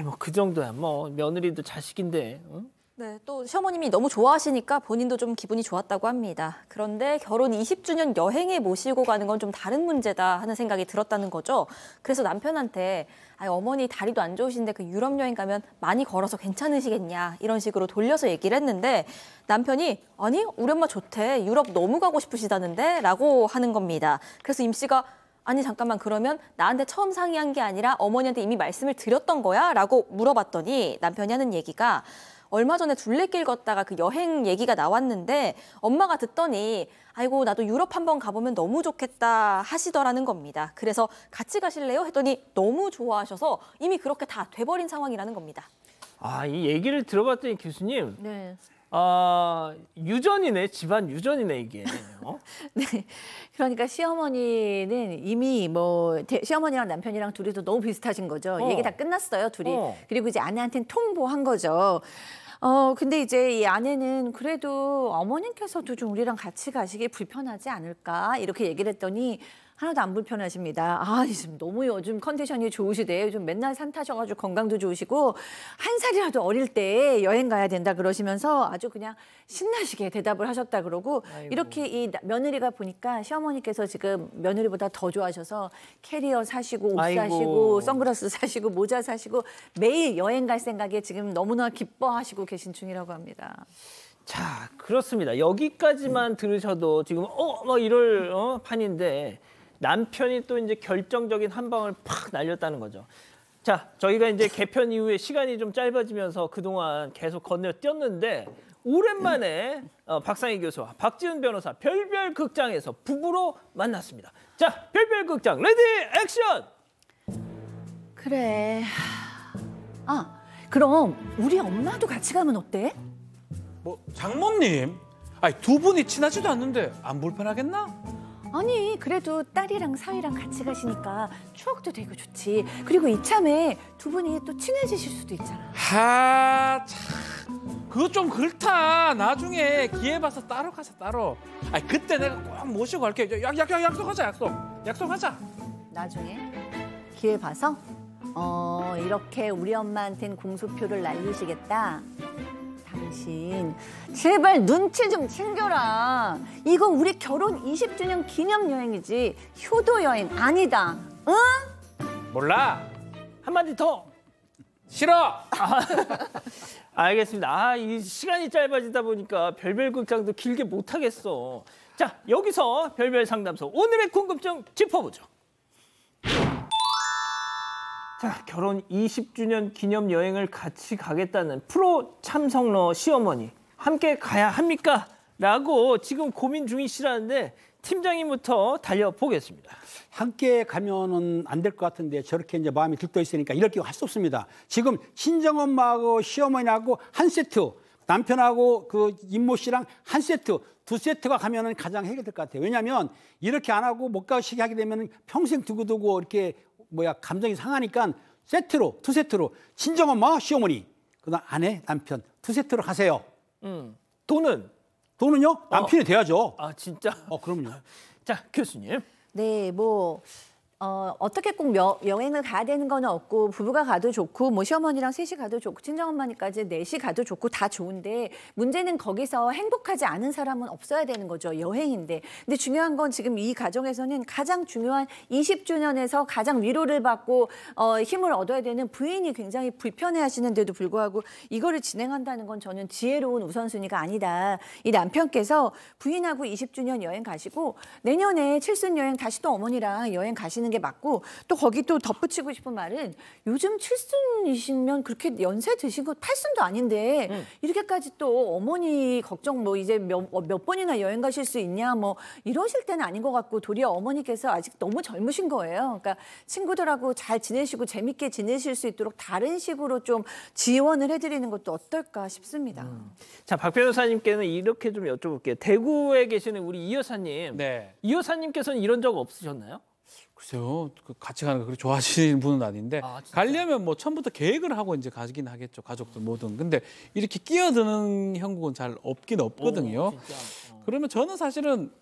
뭐 그 정도야. 뭐 며느리도 자식인데. 응? 네, 또 시어머님이 너무 좋아하시니까 본인도 좀 기분이 좋았다고 합니다. 그런데 결혼 20주년 여행에 모시고 가는 건 좀 다른 문제다 하는 생각이 들었다는 거죠. 그래서 남편한테 어머니 다리도 안 좋으신데 그 유럽 여행 가면 많이 걸어서 괜찮으시겠냐 이런 식으로 돌려서 얘기를 했는데 남편이 아니 우리 엄마 좋대. 유럽 너무 가고 싶으시다는데 라고 하는 겁니다. 그래서 임 씨가 아니 잠깐만 그러면 나한테 처음 상의한 게 아니라 어머니한테 이미 말씀을 드렸던 거야? 라고 물어봤더니 남편이 하는 얘기가 얼마 전에 둘레길 걷다가 그 여행 얘기가 나왔는데 엄마가 듣더니 아이고 나도 유럽 한번 가보면 너무 좋겠다 하시더라는 겁니다. 그래서 같이 가실래요? 했더니 너무 좋아하셔서 이미 그렇게 다 돼버린 상황이라는 겁니다. 이 얘기를 들어봤더니 교수님. 네. 유전이네. 집안 유전이네 이게. 네. 그러니까 시어머니는 이미 시어머니랑 남편이랑 둘이서 너무 비슷하신 거죠. 얘기 다 끝났어요, 둘이. 그리고 이제 아내한테는 통보한 거죠. 근데 이제 이 아내는 그래도 어머님께서도 좀 우리랑 같이 가시기 불편하지 않을까 이렇게 얘기를 했더니 하나도 안 불편하십니다. 지금 너무 요즘 컨디션이 좋으시대. 요즘 맨날 산 타셔가지고 건강도 좋으시고 한 살이라도 어릴 때 여행 가야 된다 그러시면서 아주 그냥 신나시게 대답을 하셨다 그러고 이렇게 이 며느리가 보니까 시어머니께서 지금 며느리보다 더 좋아하셔서 캐리어 사시고 옷 사시고 선글라스 사시고 모자 사시고 매일 여행 갈 생각에 지금 너무나 기뻐하시고 계신 중이라고 합니다. 자, 그렇습니다. 여기까지만 들으셔도 지금 이럴 판인데 남편이 또 이제 결정적인 한 방을 팍 날렸다는 거죠. 자, 저희가 이제 개편 이후에 시간이 좀 짧아지면서 그동안 계속 건너뛰었는데 오랜만에 박상희 교수와 박지은 변호사 별별 극장에서 부부로 만났습니다. 자, 별별 극장 레디 액션! 그래. 그럼 우리 엄마도 같이 가면 어때? 장모님, 두 분이 친하지도 않는데 안 불편하겠나? 아니 그래도 딸이랑 사위랑 같이 가시니까 추억도 되고 좋지. 그리고 이참에 두 분이 또 친해지실 수도 있잖아. 참 그거 좀 그렇다. 나중에 기회 봐서 따로 가자 따로. 그때 내가 꼭 모시고 갈게. 약속하자. 약속하자. 나중에 기회 봐서 이렇게 우리 엄마한텐 공소표를 날리시겠다. 당신 제발 눈치 좀 챙겨라. 이거 우리 결혼 20주년 기념 여행이지 효도 여행 아니다. 응? 몰라. 한마디 더. 싫어. 알겠습니다. 이 시간이 짧아지다 보니까 별별 극장도 길게 못 하겠어. 자, 여기서 별별 상담소 오늘의 궁금증 짚어보죠. 자, 결혼 20주년 기념 여행을 같이 가겠다는 프로 참석러 시어머니 함께 가야 합니까? 라고 지금 고민 중이시라는데 팀장님부터 달려보겠습니다. 함께 가면은 안 될 것 같은데 저렇게 이제 마음이 들떠 있으니까 이렇게 할 수 없습니다. 지금 친정엄마하고 시어머니하고 한 세트, 남편하고 그 임모 씨랑 한 세트, 두 세트가 가면은 가장 해결될 것 같아요. 왜냐하면 이렇게 안 하고 못 가시게 하게 되면 평생 두고두고 이렇게 감정이 상하니까 세트로, 두 세트로 친정엄마, 시어머니, 그다음 아내, 남편 두 세트로 가세요. 돈은요? 남편이 돼야죠. 아, 진짜? 그럼요. 자, 교수님. 네, 어떻게 꼭 여행을 가야 되는 건 없고 부부가 가도 좋고 뭐 시어머니랑 셋이 가도 좋고 친정엄마니까지 넷이 가도 좋고 다 좋은데 문제는 거기서 행복하지 않은 사람은 없어야 되는 거죠. 여행인데. 근데 중요한 건 지금 이 가정에서는 가장 중요한 20주년에서 가장 위로를 받고 힘을 얻어야 되는 부인이 굉장히 불편해하시는데도 불구하고 이거를 진행한다는 건 저는 지혜로운 우선순위가 아니다. 이 남편께서 부인하고 20주년 여행 가시고 내년에 칠순 여행 다시 또 어머니랑 여행 가시는 게 맞고 또 거기 또 덧붙이고 싶은 말은 요즘 칠순이시면 그렇게 연세 드신 거 팔순도 아닌데 이렇게까지 또 어머니 걱정 이제 몇 번이나 여행 가실 수 있냐 이러실 때는 아닌 것 같고 도리어 어머니께서 아직 너무 젊으신 거예요. 그러니까 친구들하고 잘 지내시고 재밌게 지내실 수 있도록 다른 식으로 좀 지원을 해드리는 것도 어떨까 싶습니다. 자, 박 변호사님께는 이렇게 좀 여쭤볼게요. 대구에 계시는 우리 이 여사님. 네. 이 여사님께서는 이런 적 없으셨나요? 글쎄요, 같이 가는 거 그렇게 좋아하시는 분은 아닌데 진짜? 가려면 처음부터 계획을 하고 이제 가긴 하겠죠, 가족들 모든. 근데 이렇게 끼어드는 형국은 잘 없긴 없거든요. 그러면 저는 사실은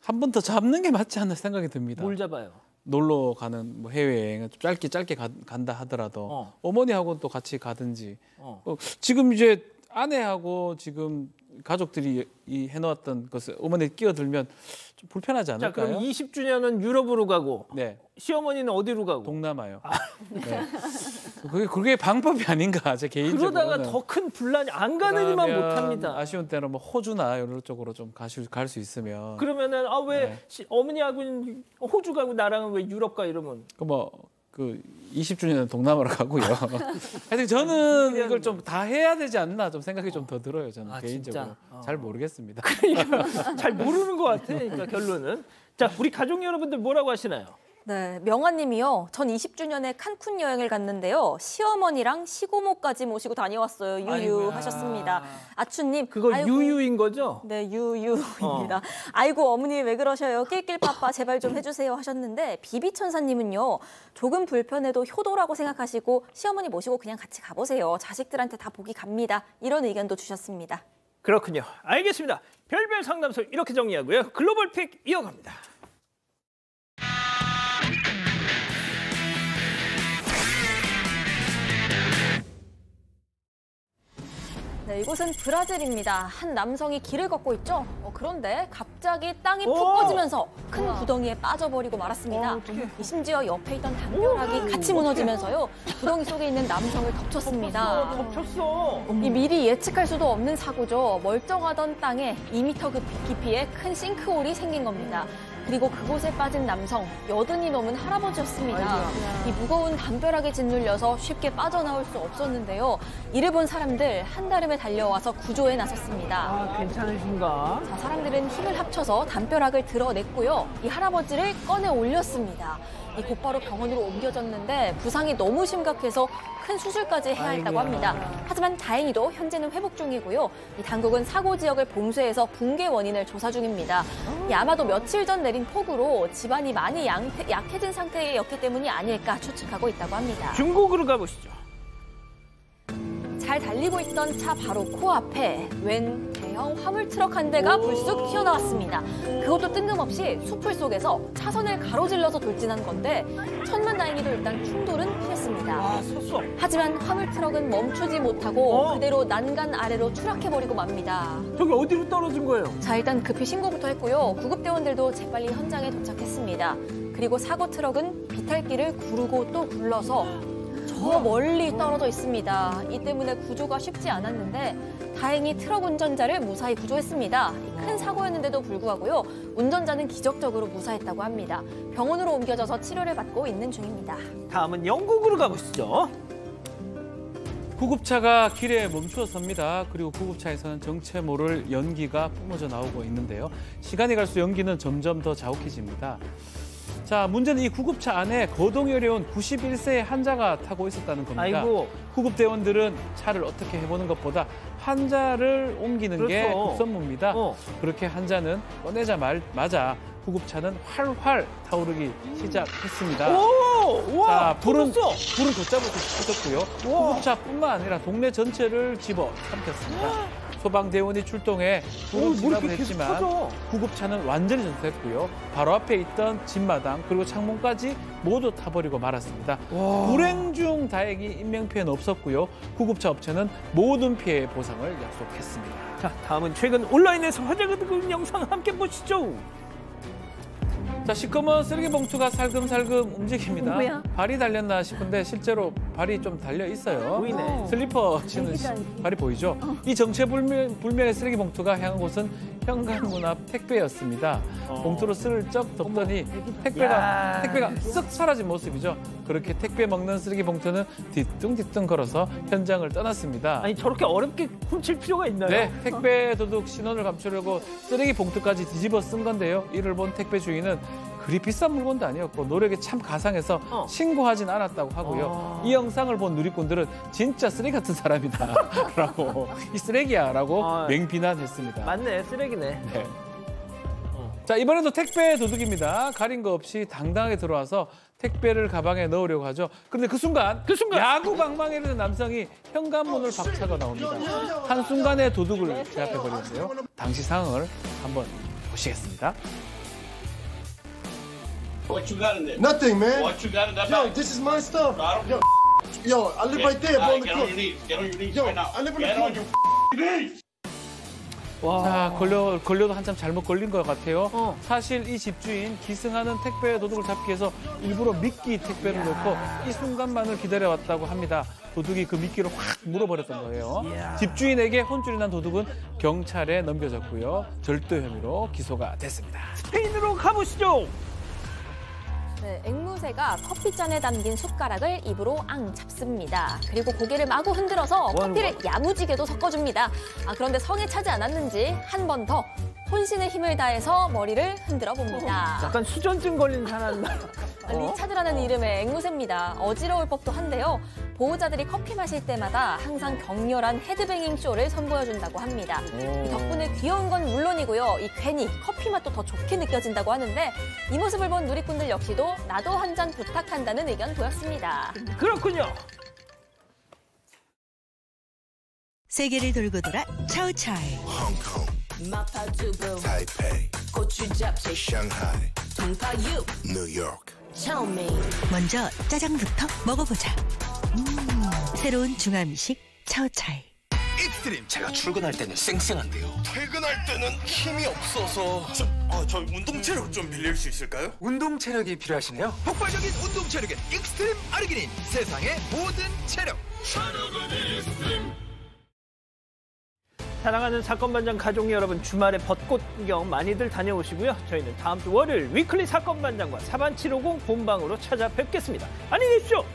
한 번 더 잡는 게 맞지 않나 생각이 듭니다. 뭘 잡아요? 놀러 가는 해외여행을 좀 짧게 간다 하더라도 어머니하고 또 같이 가든지. 지금 이제 아내하고 지금 가족들이 해놓았던 것을 어머니 끼어들면 좀 불편하지 않을까요? 자, 그럼 20주년은 유럽으로 가고 네. 시어머니는 어디로 가고? 동남아요. 네. 그게 방법이 아닌가, 제 개인적으로는. 그러다가 더 큰 분란이 안 가느니만 못합니다. 아쉬운 때는 호주나 이런 쪽으로 좀 갈 수 있으면. 그러면은 왜 어머니하고는 호주 가고 나랑은 왜 유럽 가 이러면? 20주년은 동남아로 가고요. 하여튼 저는 이걸 좀 다 해야 되지 않나 좀 생각이 좀 더 들어요. 저는 개인적으로. 잘 모르겠습니다. 잘 모르는 것 같아. 그러니까 결론은. 자, 우리 가족 여러분들 뭐라고 하시나요? 네, 명아님이요. 전 20주년에 칸쿤 여행을 갔는데요. 시어머니랑 시고모까지 모시고 다녀왔어요. 유유 하셨습니다. 아추님. 그거 유유인 거죠? 네, 유유입니다. 아이고 어머니 왜 그러셔요? 낄낄빠빠 제발 좀 해주세요 하셨는데 비비천사님은요. 조금 불편해도 효도라고 생각하시고 시어머니 모시고 그냥 같이 가보세요. 자식들한테 다 복이 갑니다. 이런 의견도 주셨습니다. 그렇군요. 알겠습니다. 별별 상담소 이렇게 정리하고요. 글로벌 픽 이어갑니다. 네, 이곳은 브라질입니다. 한 남성이 길을 걷고 있죠. 그런데 갑자기 땅이 푹 꺼지면서 큰 구덩이에 빠져버리고 말았습니다. 심지어 옆에 있던 담벼락이 같이 무너지면서요. 구덩이 속에 있는 남성을 덮쳤습니다. 덮쳤어. 이 미리 예측할 수도 없는 사고죠. 멀쩡하던 땅에 2m 깊이의 큰 싱크홀이 생긴 겁니다. 그리고 그곳에 빠진 남성, 80이 넘은 할아버지였습니다. 이 무거운 담벼락에 짓눌려서 쉽게 빠져나올 수 없었는데요. 이를 본 사람들 한달음에 달려와서 구조에 나섰습니다. 괜찮으신가? 자, 사람들은 힘을 합쳐서 담벼락을 드러냈고요. 이 할아버지를 꺼내 올렸습니다. 이 곧바로 병원으로 옮겨졌는데 부상이 너무 심각해서 큰 수술까지 해야 했다고 합니다. 하지만 다행히도 현재는 회복 중이고요. 이 당국은 사고 지역을 봉쇄해서 붕괴 원인을 조사 중입니다. 아마도 며칠 전 내린 폭우로 집안이 많이 약해진 상태였기 때문이 아닐까 추측하고 있다고 합니다. 중국으로 가보시죠. 잘 달리고 있던 차 바로 코앞에 웬 대형 화물 트럭 한 대가 불쑥 튀어나왔습니다. 그것도 뜬금없이 숲을 속에서 차선을 가로질러서 돌진한 건데 천만다행히도 일단 충돌은 피했습니다. 섰어. 하지만 화물 트럭은 멈추지 못하고 그대로 난간 아래로 추락해버리고 맙니다. 저기 어디로 떨어진 거예요? 자, 일단 급히 신고부터 했고요. 구급대원들도 재빨리 현장에 도착했습니다. 그리고 사고 트럭은 비탈길을 구르고 또 굴러서 저 멀리 떨어져 있습니다. 이 때문에 구조가 쉽지 않았는데 다행히 트럭 운전자를 무사히 구조했습니다. 큰 사고였는데도 불구하고요. 운전자는 기적적으로 무사했다고 합니다. 병원으로 옮겨져서 치료를 받고 있는 중입니다. 다음은 영국으로 가보시죠. 구급차가 길에 멈추었습니다. 그리고 구급차에서는 정체 모를 연기가 뿜어져 나오고 있는데요. 시간이 갈수록 연기는 점점 더 자욱해집니다. 자, 문제는 이 구급차 안에 거동이 어려운 91세의 환자가 타고 있었다는 겁니다. 아이고. 구급대원들은 차를 어떻게 해보는 것보다 환자를 옮기는 게 그렇죠. 급선무입니다. 그렇게 환자는 꺼내자마자 구급차는 활활 타오르기 시작했습니다. 오! 와! 자, 불은 터졌어! 걷잡고 싶어졌고요. 구급차뿐만 아니라 동네 전체를 집어 삼켰습니다. 소방대원이 출동해 불을 진압을 했지만 구급차는 완전히 전소했고요. 바로 앞에 있던 집마당 그리고 창문까지 모두 타버리고 말았습니다. 불행 중 다행히 인명피해는 없었고요. 구급차 업체는 모든 피해 보상을 약속했습니다. 자, 다음은 최근 온라인에서 화제가 되고 있는 영상 함께 보시죠. 자, 시커먼 쓰레기 봉투가 살금살금 움직입니다. 뭐야? 발이 달렸나 싶은데 실제로 발이 좀 달려 있어요. 보이네. 슬리퍼 신은 발이 보이죠? 이 정체불명의 쓰레기 봉투가 향한 곳은 현관문 앞 택배였습니다. 봉투로 슬쩍 덮더니 택배가 쓱 사라진 모습이죠. 그렇게 택배 먹는 쓰레기 봉투는 뒤뚱뒤뚱 걸어서 현장을 떠났습니다. 아니, 저렇게 어렵게 훔칠 필요가 있나요? 네, 택배 도둑 신원을 감추려고 쓰레기 봉투까지 뒤집어 쓴 건데요. 이를 본 택배 주인은 그리 비싼 물건도 아니었고 노력이 참 가상해서 신고하진 않았다고 하고요. 이 영상을 본 누리꾼들은 진짜 쓰레기 같은 사람이다 라고 이 쓰레기야 라고 맹비난했습니다. 맞네, 쓰레기네. 네. 자, 이번에도 택배 도둑입니다. 가린 거 없이 당당하게 들어와서 택배를 가방에 넣으려고 하죠. 그런데 그 순간 야구 방망이를 든 남성이 현관문을 박차고 나옵니다. 한순간에 도둑을 제압해버리는데요. 당시 상황을 한번 보시겠습니다. What you got in there? Nothing, man. What you got in that Yo, bag? this is my stuff. I don't Yo, I live right there, bro. All right, get on your knees. Get on your knees Yo, right now. I live in the Get on corner. your knees. 자, 걸려도 한참 잘못 걸린 것 같아요. 사실 이 집주인 기승하는 택배 도둑을 잡기 위해서 일부러 미끼 택배를 넣고 이 순간만을 기다려왔다고 합니다. 도둑이 그 미끼를 확 물어버렸던 거예요. 집주인에게 혼쭐이 난 도둑은 경찰에 넘겨졌고요. 절도 혐의로 기소가 됐습니다. 스페인으로 가보시죠. 네, 앵무새가 커피잔에 담긴 숟가락을 입으로 앙 잡습니다. 그리고 고개를 마구 흔들어서 커피를 야무지게도 섞어줍니다. 그런데 성에 차지 않았는지 한 번 더 혼신의 힘을 다해서 머리를 흔들어 봅니다. 약간 수전증 걸린 사람. 리차드라는 이름의 앵무새입니다. 어지러울 법도 한데요. 보호자들이 커피 마실 때마다 항상 격렬한 헤드뱅잉 쇼를 선보여준다고 합니다. 이 덕분에 귀여운 건 물론이고요. 이 괜히 커피 맛도 더 좋게 느껴진다고 하는데 이 모습을 본 누리꾼들 역시도 나도 한 잔 부탁한다는 의견 보였습니다. 그렇군요. 세계를 돌고 돌아 차오차이. 홍콩, 마파두부, 타이페이, 고추잡채, 샹하이, 동파유, 뉴욕. 먼저 짜장부터 먹어보자. 새로운 중화미식 차오차이. 익스트림. 제가 출근할 때는 쌩쌩한데요. 퇴근할 때는 힘이 없어서. 저 운동 체력 좀 빌릴 수 있을까요? 운동 체력이 필요하시네요. 폭발적인 운동 체력엔 익스트림 아르기닌. 세상의 모든 체력. 체력은 익스트림. 사랑하는 사건반장 가족 여러분, 주말에 벚꽃 구경 많이들 다녀오시고요. 저희는 다음 주 월요일 위클리 사건반장과 사반 750 본방으로 찾아뵙겠습니다. 안녕히 계십시오.